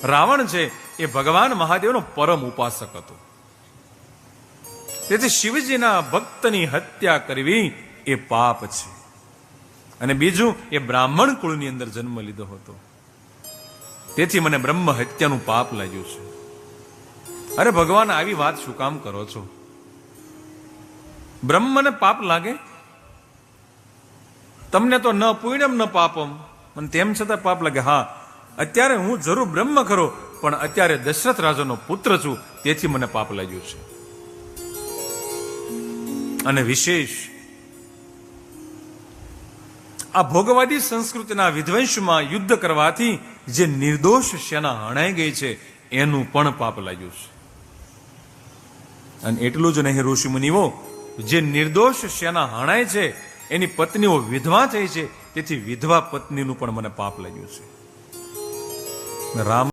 રાવણ છે એ ભગવાન મહાદેવનો પરમ ઉપાસક હતો. તેથી શિવજીના ભક્તની હત્યા કરવી એ પાપ છે. અને બીજું, એ બ્રાહ્મણ કુળની અંદર જન્મ લીધો હતો. તેથી મને બ્રહ્મ હત્યાનું પાપ લાગ્યું છે. અરે ભગવાન, આવી વાત શું કામ કરો છો? બ્રહ્મને પાપ લાગે? તમને તો ન પુણ્યમ ન પાપમ, અને તેમ છતાં પાપ લાગે. હા, અત્યારે હું જરૂર બ્રહ્મ ખરો, પણ અત્યારે દશરથ રાજાનો પુત્ર છું, તેથી મને પાપ લાગ્યું છે. અને વિશેષ આ ભોગવાદી સંસ્કૃતિના વિધ્વંસમાં યુદ્ધ કરવાથી જે નિર્દોષ સેના હણાઈ ગઈ છે, એનું પણ પાપ લાગ્યું છે. અને એટલું જ નહીં ઋષિ મુનિઓ, જે નિર્દોષ સેના હણાય છે એની પત્નીઓ વિધવા થઈ છે, તેથી વિધવા પત્નીનું પણ મને પાપ લાગ્યું છે. રામ